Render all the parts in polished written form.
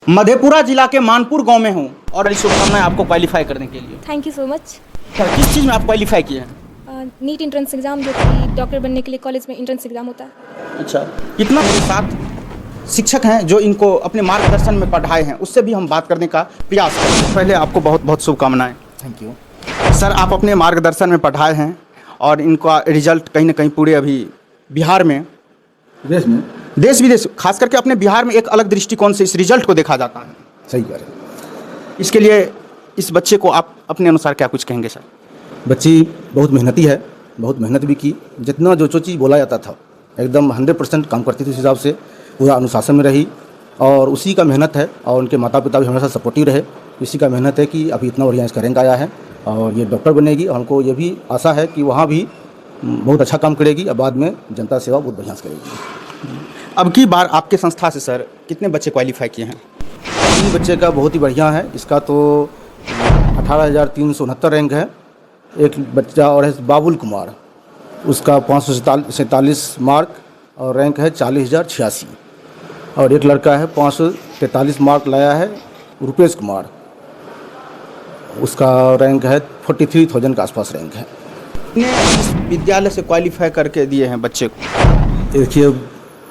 मधेपुरा जिला के मानपुर गांव में हूं और बड़ी शुभकामनाएं आपको क्वालिफाई करने के लिए। Thank you so much. Sir, किस चीज़ में आप क्वालिफाई किए हैं? नीट एंट्रेंस एग्ज़ाम, जो कि डॉक्टर बनने के लिए कॉलेज में एंट्रेंस एग्ज़ाम होता है। अच्छा, कितना मेरे साथ शिक्षक हैं जो इनको अपने मार्गदर्शन में पढ़ाए हैं, उससे भी हम बात करने का प्रयास करें। पहले आपको बहुत बहुत शुभकामनाएं। थैंक यू सर, आप अपने मार्गदर्शन में पढ़ाए हैं और इनका रिजल्ट कहीं ना कहीं पूरे अभी बिहार में, देश विदेश, खास करके अपने बिहार में एक अलग दृष्टिकोण से इस रिजल्ट को देखा जाता है। सही कह रहे हैं। इसके लिए इस बच्चे को आप अपने अनुसार क्या कुछ कहेंगे सर? बच्ची बहुत मेहनती है, बहुत मेहनत भी की। जितना जो चीज़ बोला जाता था एकदम 100% काम करती थी, उस हिसाब से पूरा अनुशासन में रही और उसी का मेहनत है। और उनके माता पिता भी हमेशा सपोर्टिव रहे। इसी का मेहनत है कि अभी इतना बढ़िया इसका रैंक आया है और ये डॉक्टर बनेगी। और हमको ये भी आशा है कि वहाँ भी बहुत अच्छा काम करेगी और बाद में जनता सेवा बहुत बढ़िया से करेगी। अब की बार आपके संस्था से सर कितने बच्चे क्वालिफाई किए हैं? तीन बच्चे का बहुत ही बढ़िया है। इसका तो 18,369 रैंक है। एक बच्चा और है बाबुल कुमार, उसका 547 मार्क और रैंक है 40,086। और एक लड़का है 543 मार्क लाया है, रुपेश कुमार, उसका रैंक है 43,000 के आसपास रैंक है। कितने इस विद्यालय से क्वालिफाई करके दिए हैं बच्चे को? देखिए,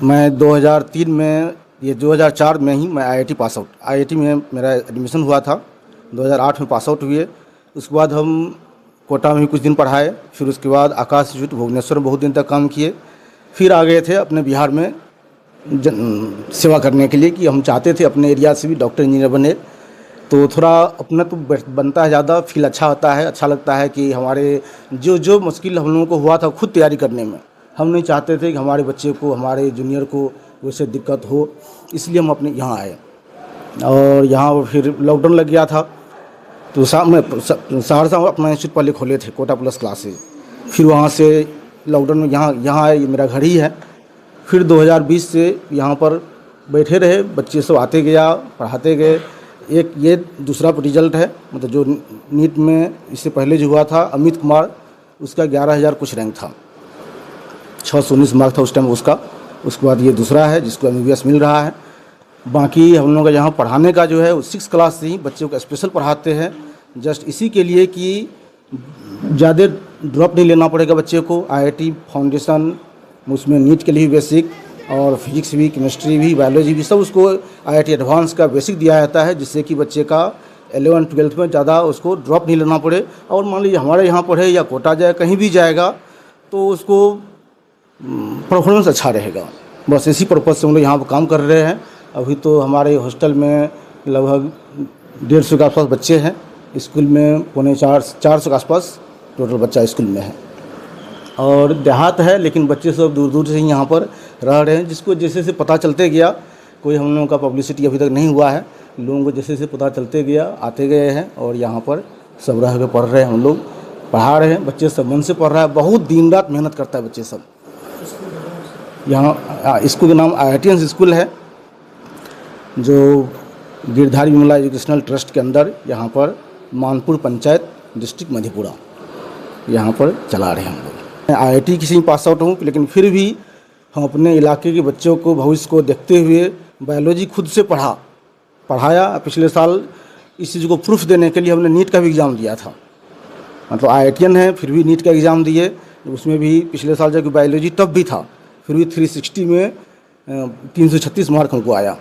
मैं 2003 में, ये 2004 में ही मैं IIT पास आउट, IIT में मेरा एडमिशन हुआ था। 2008 में पास आउट हुए। उसके बाद हम कोटा में भी कुछ दिन पढ़ाए। फिर उसके बाद आकाश इंस्टीट्यूट भुवनेश्वर में बहुत दिन तक काम किए। फिर आ गए थे अपने बिहार में सेवा करने के लिए, कि हम चाहते थे अपने एरिया से भी डॉक्टर इंजीनियर बने। तो थोड़ा अपना तो बनता है, ज़्यादा फील अच्छा होता है, अच्छा लगता है कि हमारे जो मुश्किल हम लोगों को हुआ था खुद तैयारी करने में, हम नहीं चाहते थे कि हमारे बच्चे को, हमारे जूनियर को वैसे दिक्कत हो। इसलिए हम अपने यहाँ आए और यहाँ फिर लॉकडाउन लग गया था। तो सहरसा में अपना इंस्टीट्यूट पहले खोले थे, कोटा प्लस क्लासेज। फिर वहाँ से लॉकडाउन में यहाँ आए, ये मेरा घर ही है। फिर 2020 से यहाँ पर बैठे रहे, बच्चे सब आते गया, पढ़ाते गए। एक ये दूसरा रिजल्ट है, मतलब जो नीट में इससे पहले जो हुआ था, अमित कुमार, उसका 11,000 कुछ रैंक था, 619 मार्क था उस टाइम उसका। उसके बाद ये दूसरा है जिसको MBBS मिल रहा है। बाकी हम लोग का यहाँ पढ़ाने का जो है वो 6 क्लास से ही बच्चों को स्पेशल पढ़ाते हैं, जस्ट इसी के लिए कि ज़्यादा ड्रॉप नहीं लेना पड़ेगा बच्चे को। IIT फाउंडेशन, उसमें नीट के लिए भी बेसिक और फिजिक्स भी, केमिस्ट्री भी, बायोलॉजी भी, सब उसको IIT एडवांस का बेसिक दिया जाता है, जिससे कि बच्चे का 11th-12th में ज़्यादा उसको ड्रॉप नहीं लेना पड़े। और मान लीजिए हमारे यहाँ पढ़े या कोटा जाए, कहीं भी जाएगा तो उसको परफॉर्मेंस अच्छा रहेगा। बस इसी पर्पज़ से हम लोग यहाँ पर काम कर रहे हैं। अभी तो हमारे हॉस्टल में लगभग 150 के आसपास बच्चे हैं। स्कूल में 450 के आसपास टोटल बच्चा स्कूल में है। और देहात है, लेकिन बच्चे सब दूर दूर से ही यहाँ पर रह रहे हैं। जिसको जैसे से पता चलते गया, कोई हम लोगों का पब्लिसिटी अभी तक नहीं हुआ है, लोगों को जैसे से पता चलते गया आते गए हैं और यहाँ पर सब रह के पढ़ रहे हैं। हम लोग पढ़ा रहे हैं, बच्चे सब मन से पढ़ रहा है, बहुत दिन रात मेहनत करता है बच्चे सब। यहाँ स्कूल का नाम IITians स्कूल है, जो गिरधारी विमला एजुकेशनल ट्रस्ट के अंदर यहाँ पर मानपुर पंचायत, डिस्ट्रिक्ट मधेपुरा, यहाँ पर चला रहे हैं हम लोग। मैं IIT किसी में पास आउट हूँ, लेकिन फिर भी हम अपने इलाके के बच्चों को, भविष्य को देखते हुए बायोलॉजी खुद से पढ़ाया। पिछले साल इस चीज़ को प्रूफ देने के लिए हमने नीट का भी एग्ज़ाम दिया था। मतलब IITian है, फिर भी नीट का एग्ज़ाम दिए। उसमें भी पिछले साल जबकि बायोलॉजी टफ भी था, फिर भी 360 में 336 मार्क हमको आया।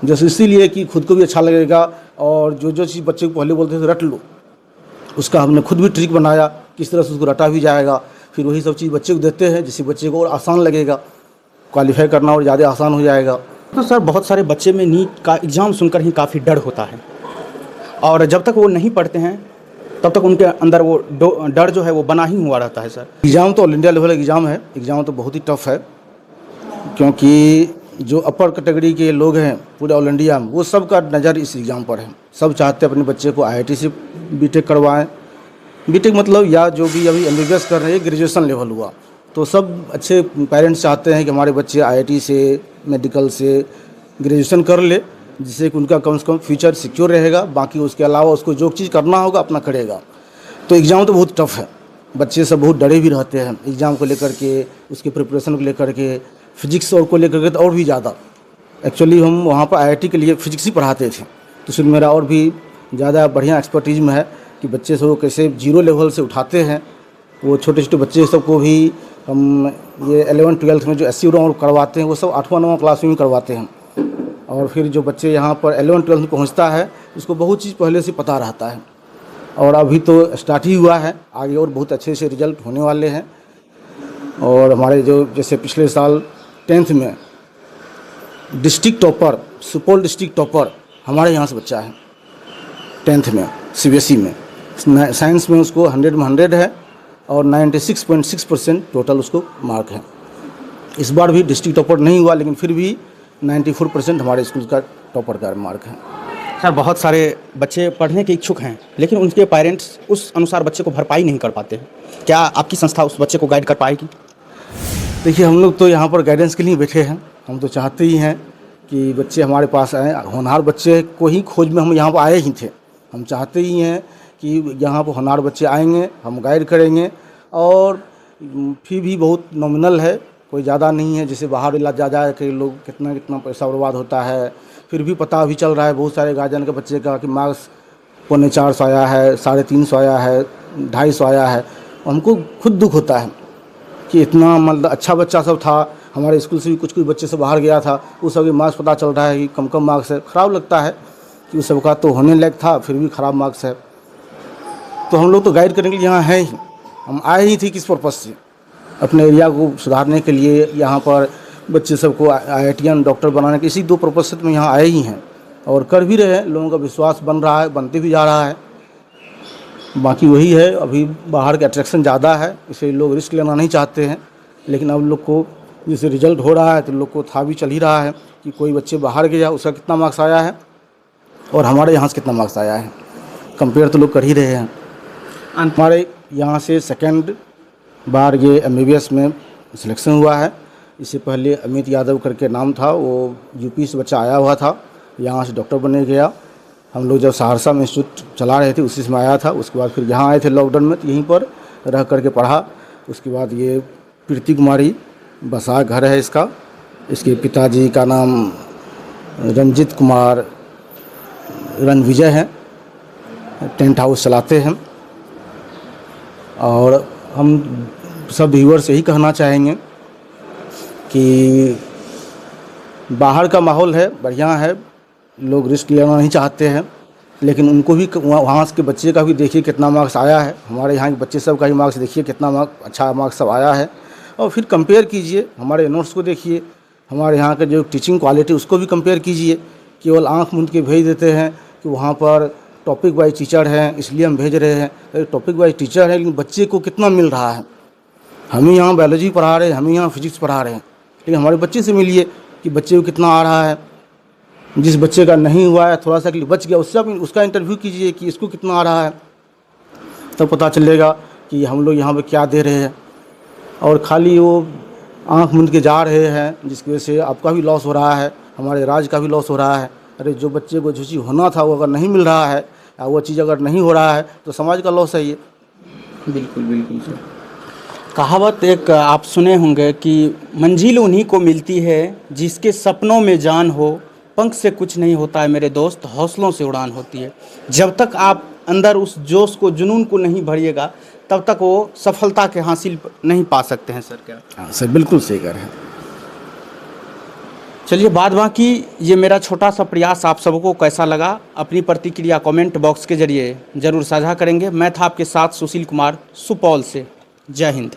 जैसे इसीलिए कि खुद को भी अच्छा लगेगा और जो चीज़ बच्चे को पहले बोलते थे रट लो, उसका हमने खुद भी ट्रिक बनाया, किस तरह से उसको रटा भी जाएगा। फिर वही सब चीज़ बच्चे को देते हैं, जिससे बच्चे को और आसान लगेगा, क्वालिफाई करना और ज़्यादा आसान हो जाएगा। तो सर, बहुत सारे बच्चे में नीट का एग्ज़ाम सुनकर ही काफ़ी डर होता है और जब तक वो नहीं पढ़ते हैं तब तक उनके अंदर वो डर जो है वो बना ही हुआ रहता है। सर, एग्ज़ाम तो ऑल इंडिया लेवल एग्ज़ाम है। एग्ज़ाम तो बहुत ही टफ है, क्योंकि जो अपर कैटेगरी के लोग हैं पूरे ऑल इंडिया में, वो सब का नज़र इस एग्ज़ाम पर है। सब चाहते हैं अपने बच्चे को IIT से BTech करवाएं। BTech मतलब या जो भी अभी MBBS कर रहे हैं, ग्रेजुएशन लेवल हुआ, तो सब अच्छे पेरेंट्स चाहते हैं कि हमारे बच्चे IIT से, मेडिकल से ग्रेजुएशन कर ले, जिससे कि उनका कम से कम फ्यूचर सिक्योर रहेगा। बाकी उसके अलावा उसको जो चीज़ करना होगा अपना करेगा। तो एग्ज़ाम तो बहुत टफ है, बच्चे सब बहुत डरे भी रहते हैं एग्ज़ाम को लेकर के, उसके प्रिपरेशन को लेकर के, फिजिक्स और को लेकर के तो और भी ज़्यादा। एक्चुअली हम वहाँ पर आईआईटी के लिए फिजिक्स ही पढ़ाते थे, तो इसमें मेरा और भी ज़्यादा बढ़िया एक्सपर्टीज में है कि बच्चे सबको कैसे जीरो लेवल से उठाते हैं। वो छोटे छोटे बच्चे सबको भी हम ये 11th-12th में जो एससी राउंड करवाते हैं वो सब 8वां-9वां क्लास में ही करवाते हैं। और फिर जो बच्चे यहाँ पर 11th-12th में पहुँचता है उसको बहुत चीज़ पहले से पता रहता है। और अभी तो स्टार्ट ही हुआ है, आगे और बहुत अच्छे से रिजल्ट होने वाले हैं। और हमारे जो जैसे पिछले साल 10th में district topper, Supaul district topper हमारे यहाँ से बच्चा है 10th में सीबीएसई में। साइंस में उसको 100 में 100 है और 96.6% टोटल उसको मार्क है। इस बार भी डिस्ट्रिक्ट टॉपर नहीं हुआ, लेकिन फिर भी 94% हमारे स्कूल का टॉपर का मार्क है। सर, बहुत सारे बच्चे पढ़ने के इच्छुक हैं लेकिन उनके पेरेंट्स उस अनुसार बच्चे को भरपाई नहीं कर पाते हैं। क्या आपकी संस्था उस बच्चे को गाइड कर पाएगी? देखिए, हम लोग तो यहाँ पर गाइडेंस के लिए बैठे हैं। हम तो चाहते ही हैं कि बच्चे हमारे पास आएँ, होनहार बच्चे को ही खोज में हम यहाँ पर आए ही थे। हम चाहते ही हैं कि यहाँ पर होनहार बच्चे आएंगे, हम गाइड करेंगे। और फी भी बहुत नॉमिनल है, कोई ज़्यादा नहीं है। जैसे बाहर इलाज जा के लोग कितना पैसा बर्बाद होता है। फिर भी पता भी चल रहा है बहुत सारे गार्जियन के बच्चे का कि मार्क्स 450 आया है, 350 आया है, 250 आया है। हमको खुद दुख होता है कि इतना मतलब अच्छा बच्चा सब था। हमारे स्कूल से भी कुछ बच्चे से बाहर गया था, उस सब के मार्क्स पता चल रहा है कि कम मार्क्स है। ख़राब लगता है कि उस सबका तो होने लायक था फिर भी ख़राब मार्क्स है। तो हम लोग तो गाइड करने के लिए यहाँ हैं ही। हम आए ही थे किस पर्पज़ से, अपने एरिया को सुधारने के लिए, यहाँ पर बच्चे सबको IITian डॉक्टर बनाने के, इसी 2 पर्पज़ से तो यहाँ आए ही हैं। और कर भी रहे हैं, लोगों का विश्वास बन रहा है, बनते भी जा रहा है। बाकी वही है, अभी बाहर का अट्रैक्शन ज़्यादा है, इसलिए लोग रिस्क लेना नहीं चाहते हैं। लेकिन अब लोग को जैसे रिजल्ट हो रहा है तो लोग को था भी चल ही रहा है कि कोई बच्चे बाहर गया उसका कितना मार्क्स आया है और हमारे यहाँ से कितना मार्क्स आया है, कंपेयर तो लोग कर ही रहे हैं। हमारे यहाँ से सेकंड बार ये MBBS में सिलेक्शन हुआ है। इससे पहले अमित यादव करके नाम था, वो यूपी से बच्चा आया हुआ था, यहाँ से डॉक्टर बनने गया। हम लोग जब सहरसा में इंस्टीट्यूट चला रहे थे उसी समय आया था। उसके बाद फिर यहाँ आए थे लॉकडाउन में, तो यहीं पर रह करके पढ़ा। उसके बाद ये प्रीति कुमारी बसा घर है इसका। इसके पिताजी का नाम रंजित कुमार रणविजय है, टेंट हाउस चलाते हैं। और हम सब व्यूअर से यही कहना चाहेंगे कि बाहर का माहौल है, बढ़िया है, लोग रिस्क लेना नहीं चाहते हैं। लेकिन उनको भी वहाँ के बच्चे का भी देखिए कितना मार्क्स आया है, हमारे यहाँ के बच्चे सब का ही मार्क्स देखिए कितना अच्छा मार्क्स सब आया है। और फिर कंपेयर कीजिए, हमारे नोट्स को देखिए, हमारे यहाँ के जो टीचिंग क्वालिटी उसको भी कंपेयर कीजिए। केवल आँख मूंद के भेज देते हैं कि वहाँ पर टॉपिक वाइज टीचर हैं इसलिए हम भेज रहे हैं। टॉपिक वाइज टीचर है लेकिन बच्चे को कितना मिल रहा है। हम ही यहाँ बायोलॉजी पढ़ा रहे हैं, हम ही यहाँ फिजिक्स पढ़ा रहे हैं, लेकिन हमारे बच्चे से मिलिए कि बच्चे को कितना आ रहा है। जिस बच्चे का नहीं हुआ है, थोड़ा सा के लिए बच गया, उसका इंटरव्यू कीजिए कि इसको कितना आ रहा है, तब पता चलेगा कि हम लोग यहाँ पे क्या दे रहे हैं। और खाली वो आँख मूंद के जा रहे हैं, जिसकी वजह से आपका भी लॉस हो रहा है, हमारे राज्य का भी लॉस हो रहा है। अरे जो बच्चे को जो चीज़ होना था वो अगर नहीं मिल रहा है या वो चीज़ अगर नहीं हो रहा है तो समाज का लॉस है ये। बिल्कुल बिल्कुल सर। कहावत एक आप सुने होंगे कि मंजिल उन्हीं को मिलती है जिसके सपनों में जान हो, पंख से कुछ नहीं होता है मेरे दोस्त, हौसलों से उड़ान होती है। जब तक आप अंदर उस जोश को, जुनून को नहीं भरिएगा तब तक वो सफलता के हासिल नहीं पा सकते हैं सर। क्या? हाँ सर, बिल्कुल सही कह रहे हैं। चलिए, बाद बाकी ये मेरा छोटा सा प्रयास आप सबको कैसा लगा, अपनी प्रतिक्रिया कमेंट बॉक्स के जरिए ज़रूर साझा करेंगे। मैं था आपके साथ सुशील कुमार, सुपौल से। जय हिंद।